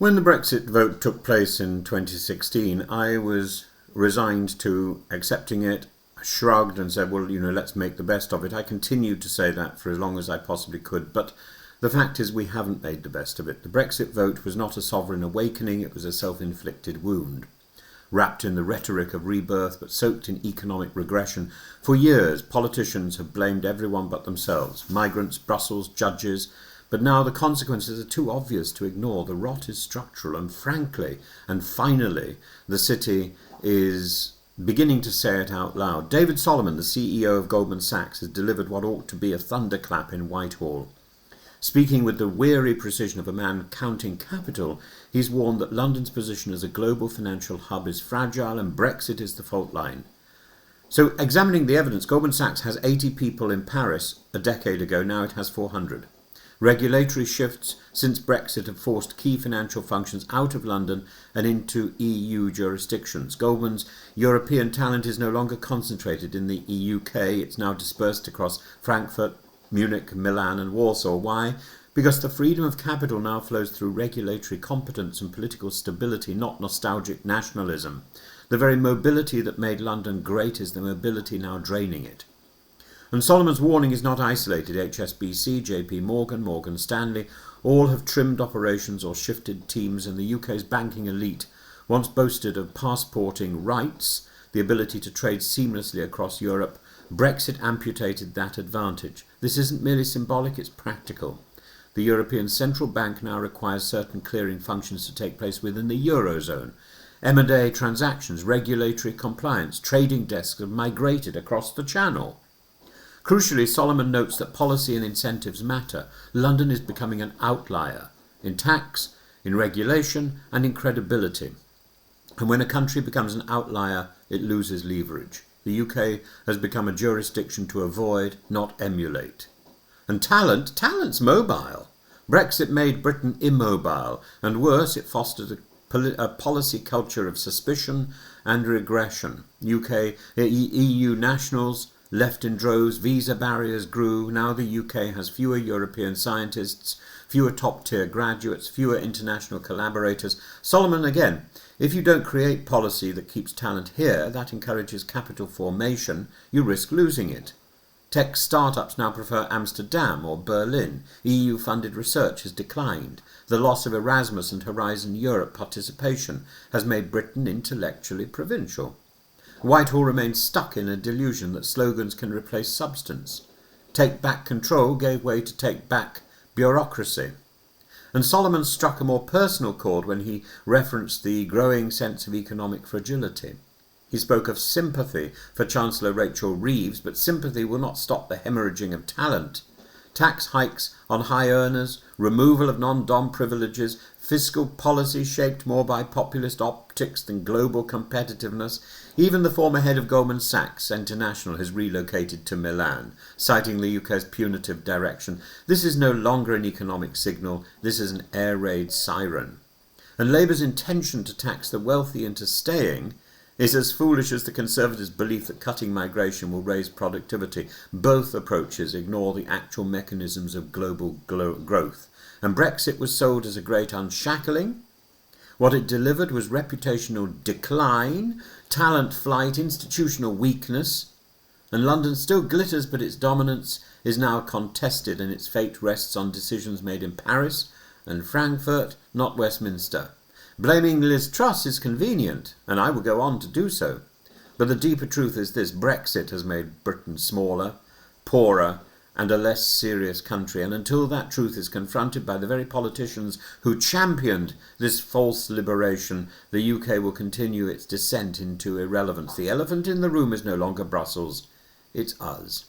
When the Brexit vote took place in 2016, I was resigned to accepting it. I shrugged and said, well, let's make the best of it. I continued to say that for as long as I possibly could, but the fact is we haven't made the best of it. The Brexit vote was not a sovereign awakening, it was a self-inflicted wound. Wrapped in the rhetoric of rebirth but soaked in economic regression. For years, politicians have blamed everyone but themselves. Migrants, Brussels, judges. But now the consequences are too obvious to ignore. The rot is structural, and frankly, and finally, the city is beginning to say it out loud. David Solomon, the CEO of Goldman Sachs, has delivered what ought to be a thunderclap in Whitehall. Speaking with the weary precision of a man counting capital, he's warned that London's position as a global financial hub is fragile and Brexit is the fault line. So, examining the evidence, Goldman Sachs has 80 people in Paris a decade ago, now it has 400. Regulatory shifts since Brexit have forced key financial functions out of London and into EU jurisdictions. Goldman's European talent is no longer concentrated in the UK, it's now dispersed across Frankfurt, Munich, Milan and Warsaw. Why? Because the freedom of capital now flows through regulatory competence and political stability, not nostalgic nationalism. The very mobility that made London great is the mobility now draining it. And Solomon's warning is not isolated. HSBC, JP Morgan, Morgan Stanley, all have trimmed operations or shifted teams, and the UK's banking elite once boasted of passporting rights, the ability to trade seamlessly across Europe. Brexit amputated that advantage. This isn't merely symbolic, it's practical. The European Central Bank now requires certain clearing functions to take place within the Eurozone. M&A transactions, regulatory compliance, trading desks have migrated across the channel. Crucially, Solomon notes that policy and incentives matter. London is becoming an outlier in tax, in regulation and in credibility. And when a country becomes an outlier, it loses leverage. The UK has become a jurisdiction to avoid, not emulate. And talent's mobile. Brexit made Britain immobile, and worse, it fostered a policy culture of suspicion and regression. EU nationals left in droves, visa barriers grew. Now the UK has fewer European scientists, fewer top-tier graduates, fewer international collaborators. Solomon again, if you don't create policy that keeps talent here, that encourages capital formation, you risk losing it. Tech startups now prefer Amsterdam or Berlin. EU-funded research has declined. The loss of Erasmus and Horizon Europe participation has made Britain intellectually provincial. Whitehall remains stuck in a delusion that slogans can replace substance. Take back control gave way to take back bureaucracy. And Solomon struck a more personal chord when he referenced the growing sense of economic fragility. He spoke of sympathy for Chancellor Rachel Reeves, but sympathy will not stop the hemorrhaging of talent. Tax hikes on high earners, removal of non-dom privileges, fiscal policy shaped more by populist optics than global competitiveness. Even the former head of Goldman Sachs International has relocated to Milan, citing the UK's punitive direction. This is no longer an economic signal, this is an air raid siren. And Labour's intention to tax the wealthy into staying is as foolish as the Conservatives' belief that cutting migration will raise productivity. Both approaches ignore the actual mechanisms of global growth. And Brexit was sold as a great unshackling. What it delivered was reputational decline, talent flight, institutional weakness. And London still glitters, but its dominance is now contested, and its fate rests on decisions made in Paris and Frankfurt, not Westminster. Blaming Liz Truss is convenient, and I will go on to do so. But the deeper truth is this: Brexit has made Britain smaller, poorer, and a less serious country. And until that truth is confronted by the very politicians who championed this false liberation, the UK will continue its descent into irrelevance. The elephant in the room is no longer Brussels, it's us.